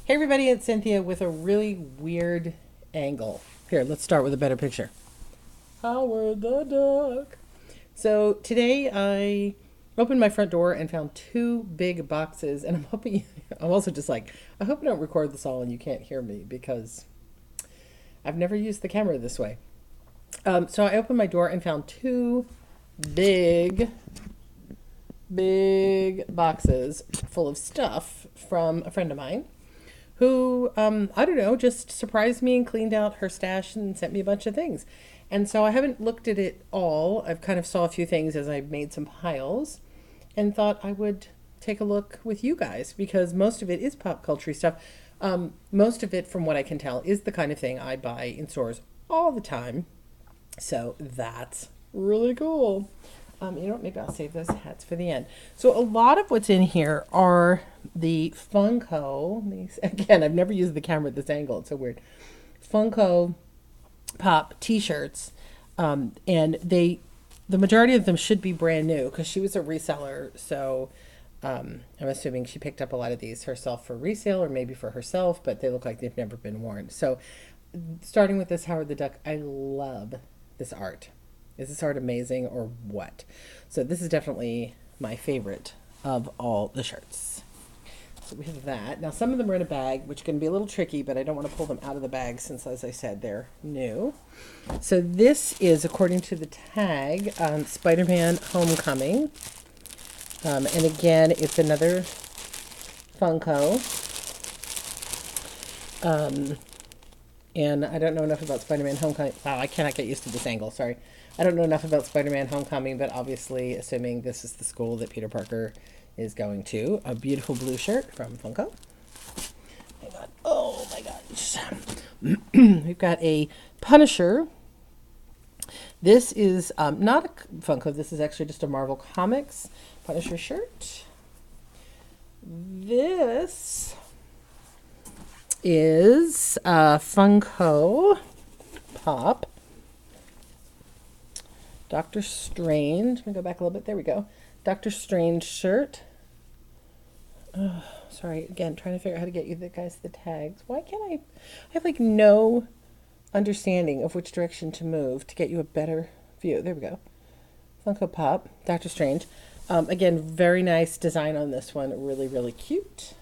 Hey everybody, it's Cynthia with a really weird angle. Here, let's start with a better picture. Howard the Duck. So today I opened my front door and found two big boxes, and I'm hoping, I'm also just like, I hope I don't record this all and you can't hear me because I've never used the camera this way. So I opened my door and found two big, big boxes full of stuff from a friend of mine who, I don't know, just surprised me and cleaned out her stash and sent me a bunch of things. And so I haven't looked at it all. I've kind of saw a few things as I made some piles and thought I would take a look with you guys because most of it is pop culture stuff. Most of it, from what I can tell, is the kind of thing I buy in stores all the time. So that's really cool. You know what? Maybe I'll save those hats for the end. So a lot of what's in here are the Funko. Again, I've never used the camera at this angle. It's so weird. Funko Pop T-shirts, and the majority of them should be brand new because she was a reseller. So I'm assuming she picked up a lot of these herself for resale or maybe for herself, but they look like they've never been worn. So starting with this Howard the Duck, I love this art. Is this art amazing or what? So this is definitely my favorite of all the shirts. So we have that. Now some of them are in a bag, which can be a little tricky, but I don't want to pull them out of the bag since, as I said, they're new. So this is, according to the tag, Spider-Man Homecoming. And again, it's another Funko. And I don't know enough about Spider-Man Homecoming. Wow, I cannot get used to this angle. Sorry. I don't know enough about Spider-Man Homecoming, but obviously, assuming this is the school that Peter Parker is going to. A beautiful blue shirt from Funko. Hang on. Oh my gosh. We've got a Punisher. This is not a Funko. This is actually just a Marvel Comics Punisher shirt. This is Funko Pop Doctor Strange. Let me go back a little bit. There we go. Doctor Strange shirt. Oh, sorry, again, trying to figure out how to get you guys the tags. Why can't I have like no understanding of which direction to move to get you a better view. There we go. Funko Pop Doctor Strange. Again, very nice design on this one. Really, really cute.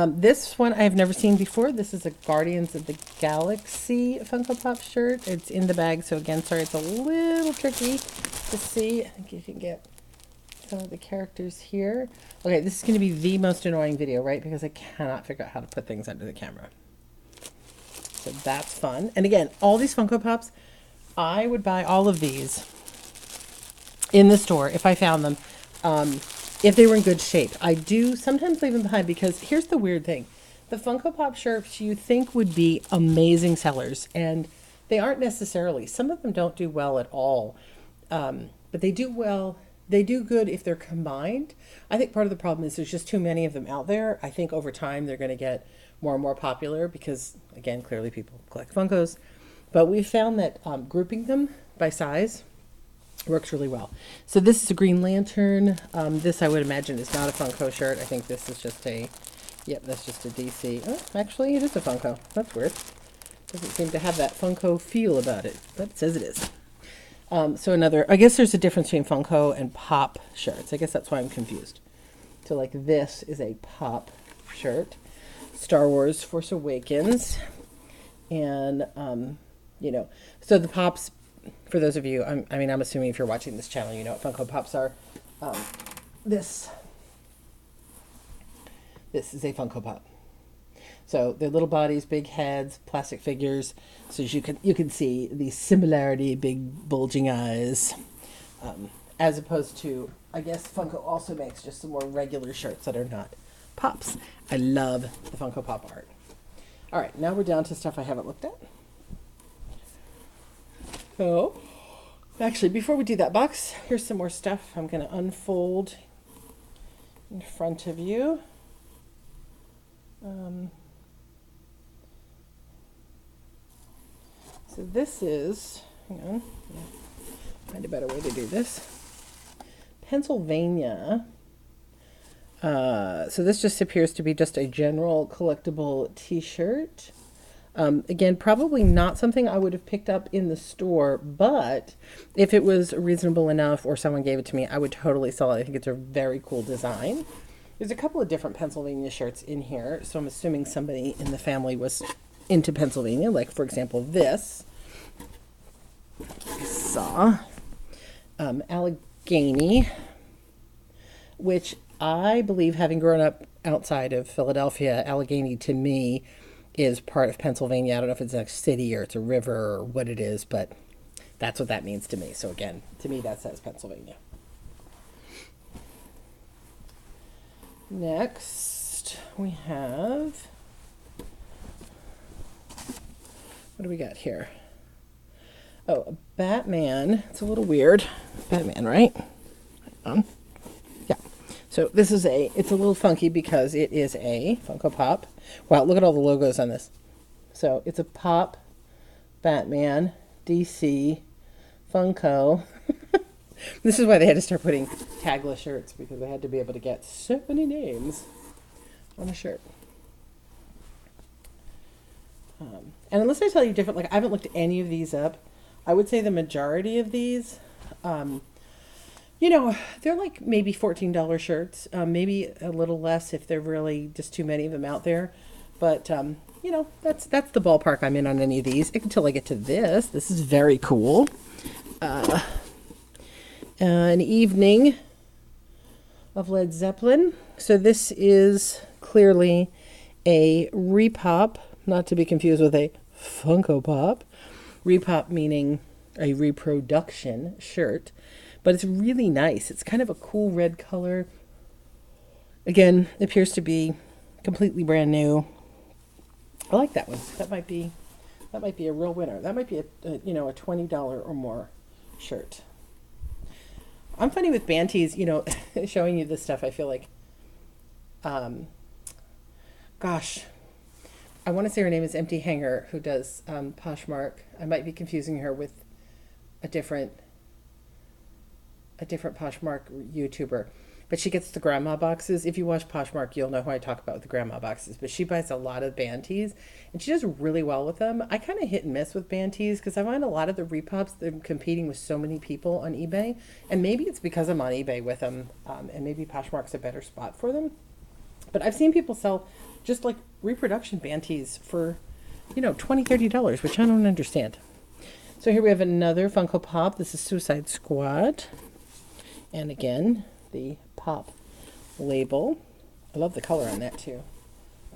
This one I have never seen before. This is a Guardians of the Galaxy Funko Pop shirt. It's in the bag, so again, sorry, it's a little tricky to see. I think you can get some of the characters here. Okay, this is going to be the most annoying video, right? Because I cannot figure out how to put things under the camera. So that's fun. And again, all these Funko Pops, I would buy all of these in the store if I found them. If they were in good shape. I do sometimes leave them behind because here's the weird thing. The Funko Pop shirts you think would be amazing sellers, and they aren't necessarily. Some of them don't do well at all, but they do well. They do good if they're combined. I think part of the problem is there's just too many of them out there. I think over time they're going to get more and more popular because, again, clearly people collect Funkos. But we've found that grouping them by size works really well. So this is a Green Lantern. This I would imagine is not a Funko shirt. I think this is just a, yep, that's just a DC. Oh, actually it is a Funko. That's weird. Doesn't seem to have that Funko feel about it, but it says it is. So another, I guess there's a difference between Funko and Pop shirts. I guess that's why I'm confused. So like this is a Pop shirt. Star Wars Force Awakens. And, you know, so the Pops, for those of you, I'm assuming if you're watching this channel, you know what Funko Pops are. This is a Funko Pop. So they're little bodies, big heads, plastic figures. So you can see the similarity, big bulging eyes, as opposed to, I guess Funko also makes just some more regular shirts that are not Pops. I love the Funko Pop art. All right, now we're down to stuff I haven't looked at. So, actually, before we do that box, here's some more stuff I'm going to unfold in front of you. So this is, hang on, find a better way to do this. Pennsylvania. So this just appears to be just a general collectible t-shirt. Again, probably not something I would have picked up in the store, but if it was reasonable enough or someone gave it to me, I would totally sell it. I think it's a very cool design. There's a couple of different Pennsylvania shirts in here, so I'm assuming somebody in the family was into Pennsylvania, like, for example, this. I saw Allegheny, which I believe, having grown up outside of Philadelphia, Allegheny to me is part of Pennsylvania. I don't know if it's a city or it's a river or what it is, but that's what that means to me. So again, to me that says Pennsylvania. Next, we have, what do we got here? Oh, Batman. It's a little weird. Batman, right? Hang on. Yeah. So this is it's a little funky because it is a Funko Pop. Wow, look at all the logos on this. So it's a Pop, Batman, DC, Funko. This is why they had to start putting tagless shirts, because they had to be able to get so many names on a shirt. And unless I tell you different, like I haven't looked any of these up, I would say the majority of these, you know, they're like maybe $14 shirts, maybe a little less if there are really just too many of them out there. But, you know, that's the ballpark I'm in on any of these until I get to this. This is very cool. An evening of Led Zeppelin. So this is clearly a repop, not to be confused with a Funko Pop. Repop meaning a reproduction shirt, but it's really nice. It's kind of a cool red color. Again, it appears to be completely brand new. I like that one. That might be a real winner. That might be a you know, a $20 or more shirt. I'm funny with Banties, you know, showing you this stuff. I feel like, gosh, I want to say her name is Empty Hanger, who does Poshmark. I might be confusing her with a different Poshmark YouTuber, but she gets the grandma boxes. If you watch Poshmark, you'll know who I talk about with the grandma boxes. But she buys a lot of Banties, and she does really well with them. I kind of hit and miss with Banties because I find a lot of the repops, they're competing with so many people on eBay, and maybe it's because I'm on eBay with them, and maybe Poshmark's a better spot for them. But I've seen people sell just like reproduction Banties for, you know, $20, $30, which I don't understand. So here we have another Funko Pop. This is Suicide Squad. And again, the Pop label. I love the color on that too.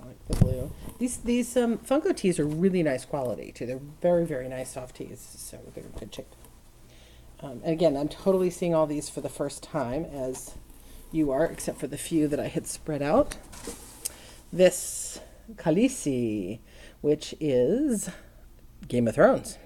I like the blue. These Funko tees are really nice quality too. They're very, very nice soft tees. So they're in good shape. And again, I'm totally seeing all these for the first time, as you are, except for the few that I had spread out. This Khaleesi, which is Game of Thrones.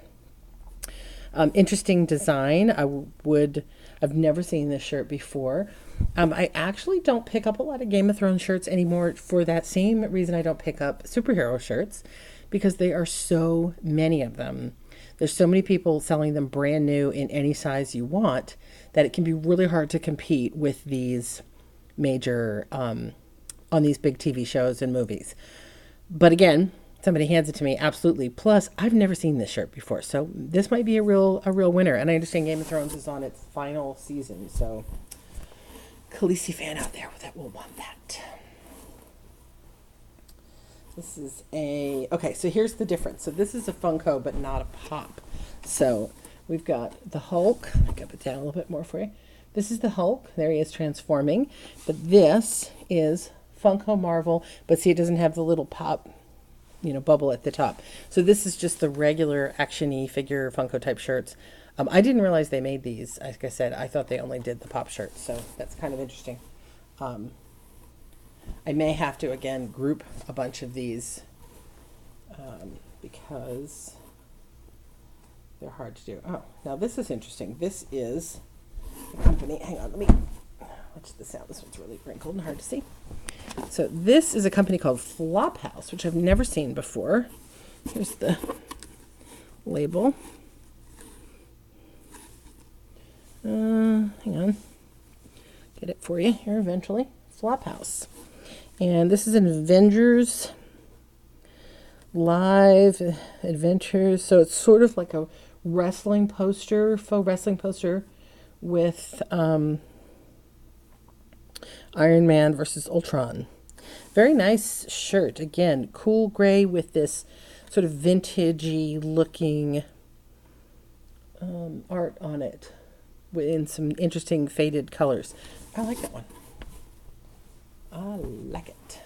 Interesting design. I've never seen this shirt before. I actually don't pick up a lot of Game of Thrones shirts anymore for that same reason I don't pick up superhero shirts, because there are so many of them. There's so many people selling them brand new in any size you want that it can be really hard to compete with these major, on these big TV shows and movies. But again, somebody hands it to me, absolutely. Plus, I've never seen this shirt before, so this might be a real winner. And I understand Game of Thrones is on its final season, so Khaleesi fan out there that will want that. This is okay, so here's the difference. So this is a Funko, but not a Pop. So we've got the Hulk. I'll get it down a little bit more for you. This is the Hulk. There he is transforming. But this is Funko Marvel, but see, it doesn't have the little pop, you know, bubble at the top. So this is just the regular action-y figure Funko type shirts. I didn't realize they made these. Like I said, I thought they only did the Pop shirts, so that's kind of interesting. I may have to, again, group a bunch of these because they're hard to do. Oh, now this is interesting. This is the company. Hang on, let me watch the sound. This one's really wrinkled and hard to see. So this is a company called Flophouse, which I've never seen before. Here's the label. Hang on. for you here eventually. Flophouse. And this is an Avengers Live Adventures. So it's sort of like a wrestling poster, faux wrestling poster with Iron Man versus Ultron. Very nice shirt. Again, cool gray with this sort of vintagey looking art on it in some interesting faded colors. I like that one. I like it.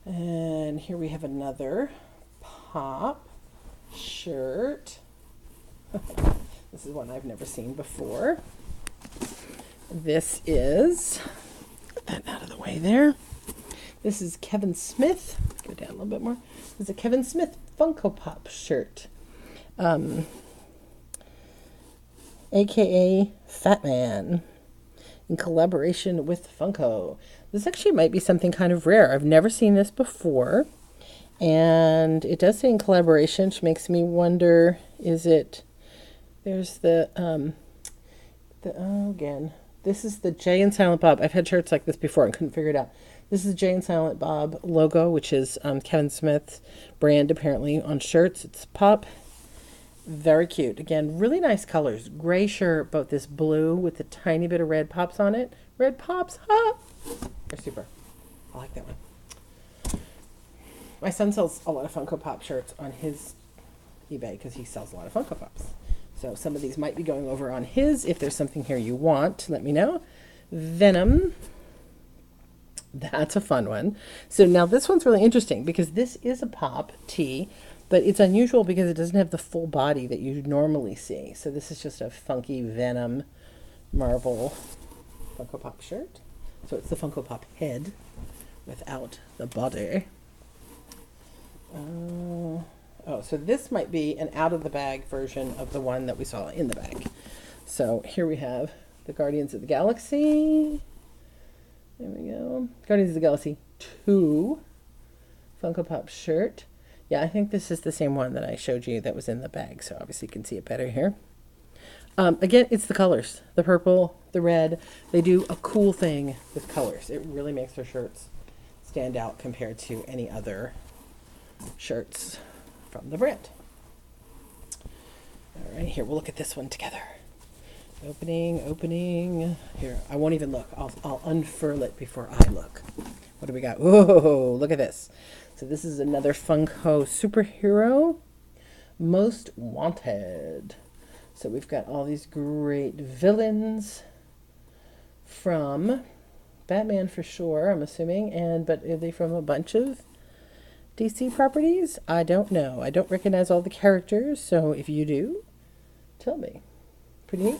And here we have another pop shirt. This is one I've never seen before. This is, get that out of the way there. This is Kevin Smith. Go down a little bit more. This is a Kevin Smith Funko Pop shirt. AKA Fat Man, in collaboration with Funko. This actually might be something kind of rare. I've never seen this before. And it does say in collaboration, which makes me wonder, is it, there's again, this is the Jay and Silent Bob. I've had shirts like this before and couldn't figure it out. This is Jay and Silent Bob logo, which is Kevin Smith's brand apparently on shirts. It's pop. Very cute. Again, really nice colors. Gray shirt, but this blue with a tiny bit of red pops on it. Red pops, ha! They're super. I like that one. My son sells a lot of Funko Pop shirts on his eBay because he sells a lot of Funko Pops. So some of these might be going over on his. If there's something here you want, let me know. Venom. That's a fun one. So now this one's really interesting because this is a pop tee, but it's unusual because it doesn't have the full body that you normally see. So this is just a funky Venom Marvel Funko Pop shirt. So it's the Funko Pop head without the body. So this might be an out-of-the-bag version of the one that we saw in the bag. So here we have the Guardians of the Galaxy. There we go. Guardians of the Galaxy 2 Funko Pop shirt. Yeah, I think this is the same one that I showed you that was in the bag, so obviously you can see it better here. Again, it's the colors. The purple, the red. They do a cool thing with colors. It really makes their shirts stand out compared to any other shirts from the brand. All right, here, we'll look at this one together. Opening. Here, I won't even look. I'll unfurl it before I look. What do we got? Whoa, look at this. So this is another Funko superhero, Most Wanted. So we've got all these great villains from Batman for sure, I'm assuming, but are they from a bunch of DC properties? I don't know. I don't recognize all the characters, so if you do, tell me. Pretty neat.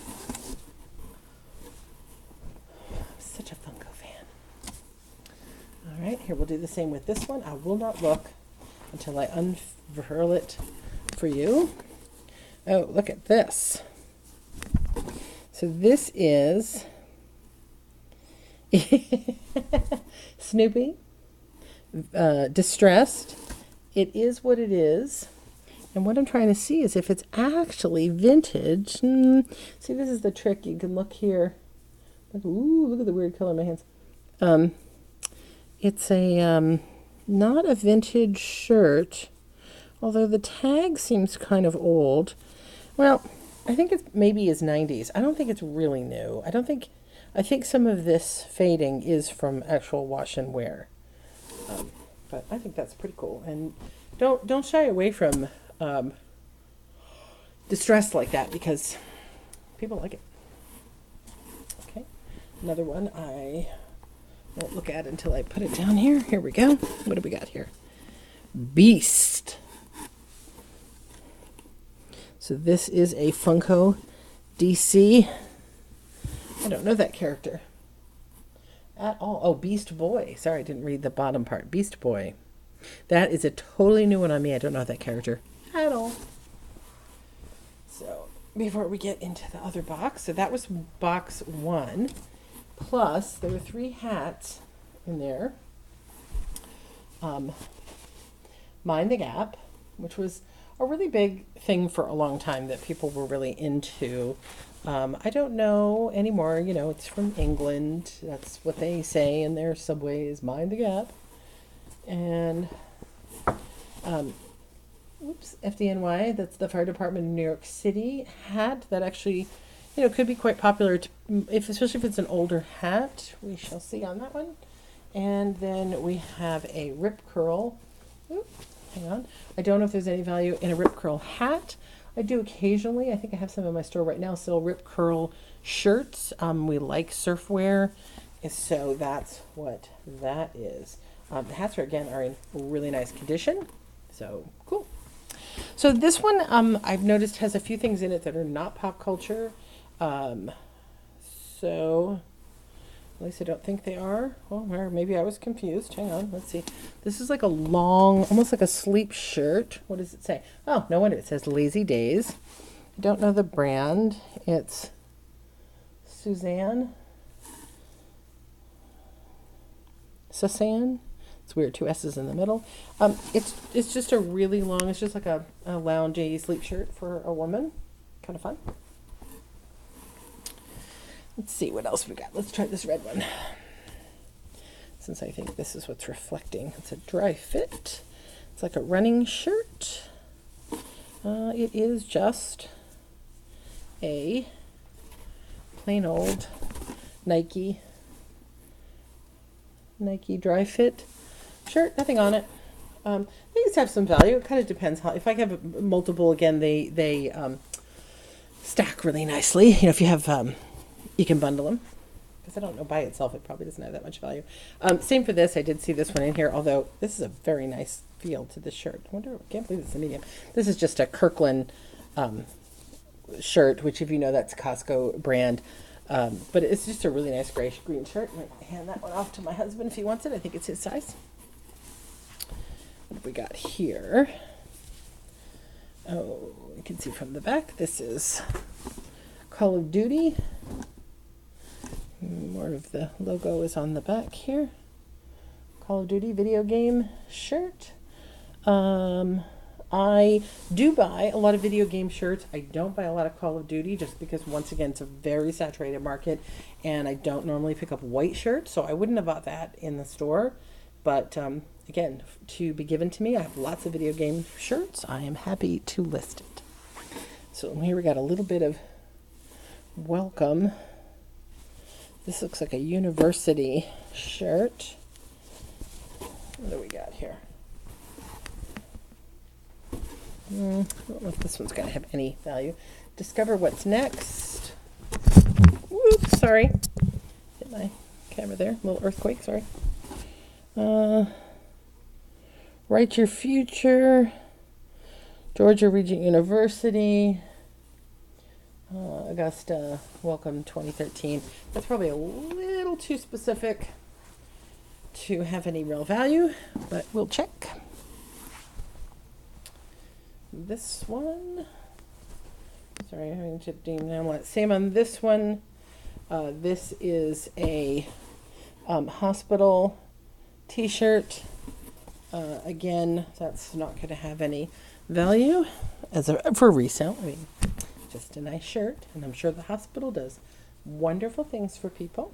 I'm such a Funko fan. All right, here we'll do the same with this one. I will not look until I unfurl it for you. Oh, look at this. So this is Snoopy, distressed. It is what it is. And what I'm trying to see is if it's actually vintage. See, this is the trick. You can look here. Ooh, look at the weird color in my hands. It's a not a vintage shirt, although the tag seems kind of old. Well, I think it maybe is 90s. I don't think it's really new. I think some of this fading is from actual wash and wear. But I think that's pretty cool. And don't shy away from distress like that because people like it. Okay, another one I won't look at until I put it down here. Here we go. What do we got here? Beast. So this is a Funko DC. I don't know that character at all. Oh, Beast Boy. Sorry, I didn't read the bottom part. Beast Boy. That is a totally new one on me. I don't know that character at all. So before we get into the other box, so that was box 1. Plus, there were 3 hats in there. Mind the Gap, which was a really big thing for a long time that people were really into. I don't know anymore. You know, it's from England. That's what they say in their subways, mind the gap. And, oops, FDNY, that's the Fire Department in New York City hat that actually, you know, could be quite popular, especially if it's an older hat. We shall see on that one. And then we have a rip curl. Oop, hang on. I don't know if there's any value in a rip curl hat. I do occasionally. I think I have some in my store right now. Still rip curl shirts. We like surf wear, so that's what that is. The hats are in really nice condition. So cool. So this one I've noticed has a few things in it that are not pop culture. So at least I don't think they are. Well, or maybe I was confused. Hang on, let's see. This is like a long, almost like a sleep shirt. What does it say? Oh, no wonder it says Lazy Days. I don't know the brand. It's Suzanne. It's weird, two S's in the middle. It's just a really long, it's just like a loungy sleep shirt for a woman. Kind of fun. Let's see what else we got. Let's try this red one. Since I think this is what's reflecting. It's a dry fit. It's like a running shirt. It is just a plain old Nike dry fit shirt. Nothing on it. These have some value. It kind of depends how. If I have multiple, again, they stack really nicely. You know, if you have you can bundle them, because I don't know by itself it probably doesn't have that much value. Same for this. I did see this one in here, although this is a very nice feel to this shirt. I can't believe it's a medium. This is just a Kirkland shirt, which, if you know, that's Costco brand. But it's just a really nice grayish green shirt. I might hand that one off to my husband if he wants it. I think it's his size. What have we got here? Oh, you can see from the back. This is Call of Duty. More of the logo is on the back here. Call of Duty video game shirt. I do buy a lot of video game shirts. I don't buy a lot of Call of Duty just because, once again, it's a very saturated market, and I don't normally pick up white shirts, so I wouldn't have bought that in the store. But again, to be given to me, I have lots of video game shirts. I am happy to list it. So here we got a little bit of welcome. This looks like a university shirt. What do we got here? I don't know if this one's going to have any value. Discover what's next. Whoops, sorry. Hit my camera there. A little earthquake, sorry. Write your future. Georgia Regent University. Augusta, welcome 2013. That's probably a little too specific to have any real value, but we'll check. This one, sorry, I'm having to do same on this one. This is a hospital t-shirt. Again, that's not going to have any value for resale. I mean, just a nice shirt, and I'm sure the hospital does wonderful things for people.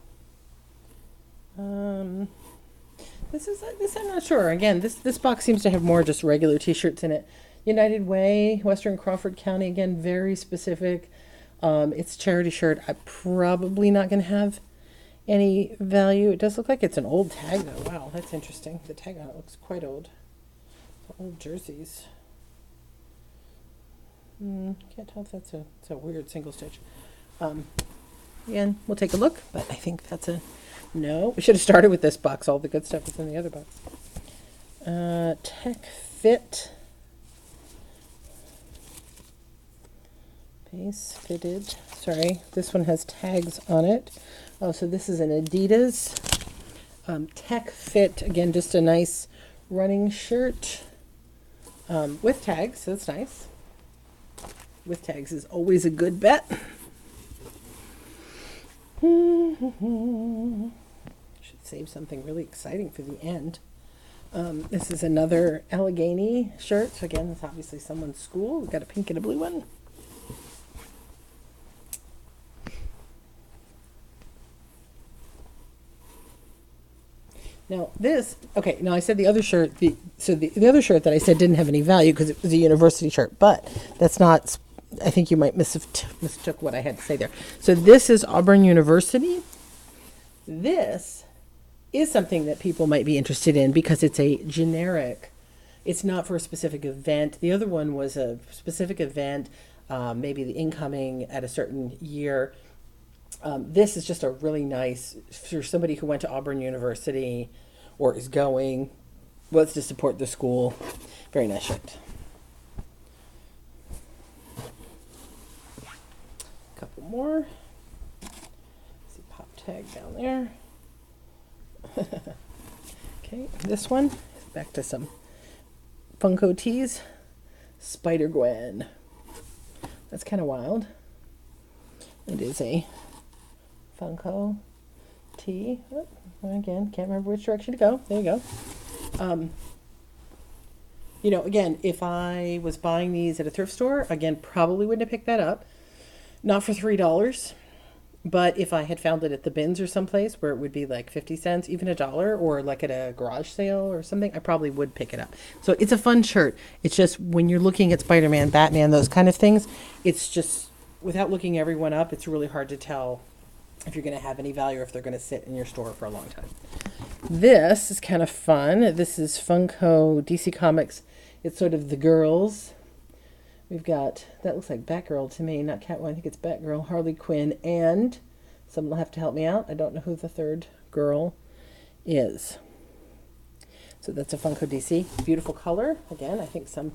This I'm not sure. Again, this box seems to have more just regular t-shirts in it. United Way, Western Crawford County, again, very specific. It's a charity shirt. I'm probably not going to have any value. It does look like it's an old tag, though. Wow, that's interesting. The tag on it looks quite old. Old jerseys. Can't tell if that's a weird single stitch. Again, we'll take a look, but I think that's a no. We should have started with this box. All the good stuff is in the other box. Tech Fit. Base fitted. Sorry, this one has tags on it. Oh, so this is an Adidas Tech Fit. Again, just a nice running shirt with tags. So that's nice. With tags is always a good bet. Should save something really exciting for the end. This is another Allegheny shirt. So again, it's obviously someone's school. We've got a pink and a blue one. Now this, okay, now I said the other shirt, the other shirt that I said didn't have any value because it was a university shirt, but that's not, I think you might mistook what I had to say there. So this is Auburn University. This is something that people might be interested in because it's a generic, it's not for a specific event. The other one was a specific event, maybe the incoming at a certain year. This is just a really nice, for somebody who went to Auburn University or is going, wants to support the school. Very nice shirt. A couple more. See, pop tag down there. Okay, this one, back to some Funko tees. Spider-Gwen. That's kind of wild. It is a Funko tee. Oh, again, can't remember which direction to go. There you go. You know, again, if I was buying these at a thrift store, again, probably wouldn't have picked that up. Not for $3. But if I had found it at the bins or someplace where it would be like 50 cents, even $1, or like at a garage sale or something, I probably would pick it up. So it's a fun shirt. It's just when you're looking at Spider-Man, Batman, those kind of things, it's just, without looking everyone up, it's really hard to tell if you're going to have any value or if they're going to sit in your store for a long time. This is kind of fun. This is Funko DC Comics. It's sort of the girls. We've got, that looks like Batgirl to me, not Catwoman. I think it's Batgirl, Harley Quinn, and someone will have to help me out. I don't know who the third girl is. So that's a Funko DC. Beautiful color. Again, I think some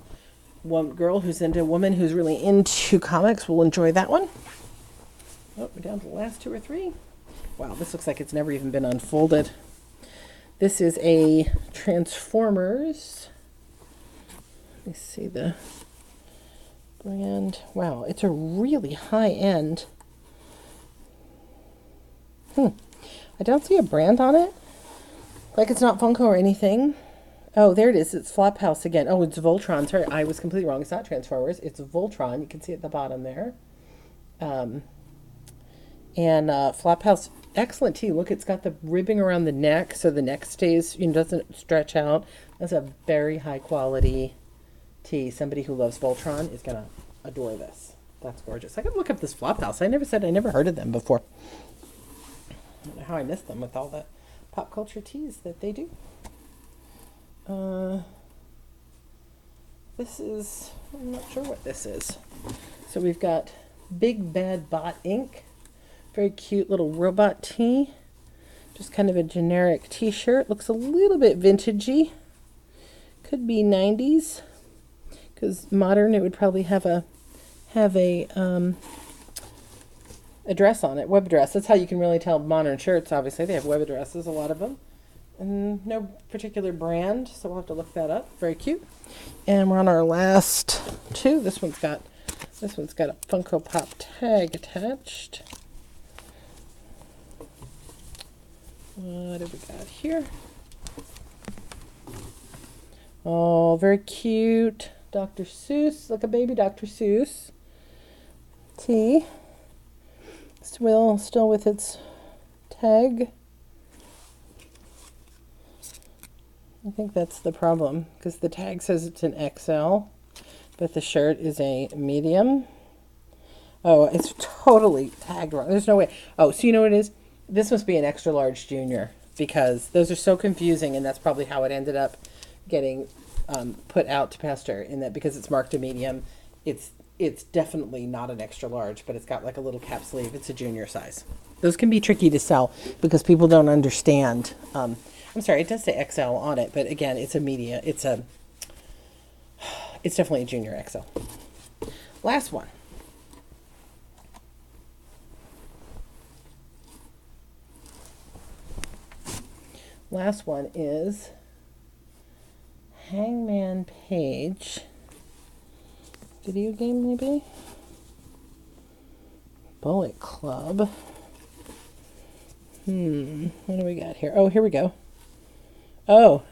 girl who's into a woman who's really into comics will enjoy that one. Oh, we're down to the last 2 or 3. Wow, this looks like it's never even been unfolded. This is a Transformers. Let me see the brand. Wow, it's a really high end. I don't see a brand on it. Like it's not Funko or anything. Oh, there it is. It's Flophouse again. Oh, it's Voltron. Sorry, I was completely wrong. It's not Transformers. It's Voltron. You can see at the bottom there. And Flophouse, excellent tee. Look, it's got the ribbing around the neck, so the neck stays, doesn't stretch out. That's a very high quality tee. Somebody who loves Voltron is gonna adore this. That's gorgeous. I gotta look up this Flophouse. I never heard of them before. I don't know how I missed them with all the pop culture tees that they do. This is, I'm not sure what this is. So we've got Big Bad Bot Inc. Very cute little robot tee. Just kind of a generic t-shirt. Looks a little bit vintagey. Could be 90s. Because modern, it would probably have a dress on it, web dress. That's how you can really tell modern shirts. Obviously, they have web dresses, a lot of them. And no particular brand, so we'll have to look that up. Very cute. And we're on our last 2. This one's got a Funko Pop tag attached. What have we got here? Oh, very cute. Dr. Seuss, like a baby Dr. Seuss tee. Still with its tag. I think that's the problem, because the tag says it's an XL, but the shirt is a medium. Oh, it's totally tagged wrong. There's no way. Oh, so you know what it is? This must be an extra large junior, because those are so confusing, and that's probably how it ended up getting put out to pasture, in that because it's marked a medium, it's definitely not an extra large, but it's got like a little cap sleeve. It's a junior size. Those can be tricky to sell because people don't understand. I'm sorry, it does say XL on it, but again, it's a media. It's definitely a junior XL. Last one. Last one is Hangman Page. Video game, maybe? Bullet Club. What do we got here? Oh, here we go. Oh,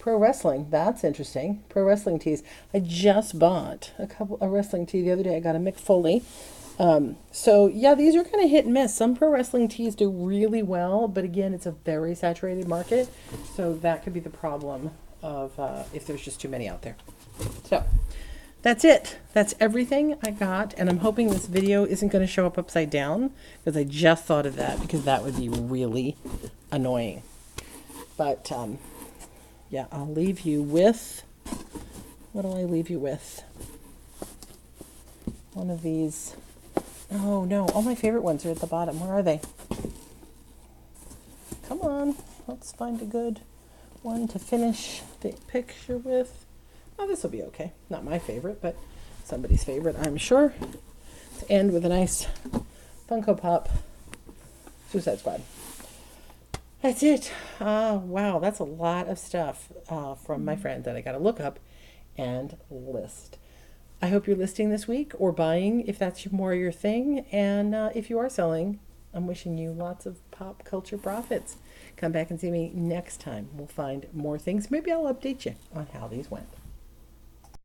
Pro wrestling, that's interesting. Pro wrestling tees. I just bought a wrestling tee the other day. I got a Mick Foley. So yeah, these are kind of hit and miss. Some pro wrestling tees do really well, but again, it's a very saturated market. So that could be the problem of if there's just too many out there. So that's it. That's everything I got. And I'm hoping this video isn't going to show up upside down, because I just thought of that, because that would be really annoying. But yeah, I'll leave you with, what do I leave you with? One of these. Oh no, all my favorite ones are at the bottom. Where are they? Come on, let's find a good one to finish the picture with. Oh, this will be okay. Not my favorite, but somebody's favorite, I'm sure. To end with a nice Funko Pop Suicide Squad. That's it. Wow, that's a lot of stuff from my friend that I got to look up and list. I hope you're listing this week or buying if that's more your thing. And if you are selling, I'm wishing you lots of pop culture profits. Come back and see me next time. We'll find more things. Maybe I'll update you on how these went.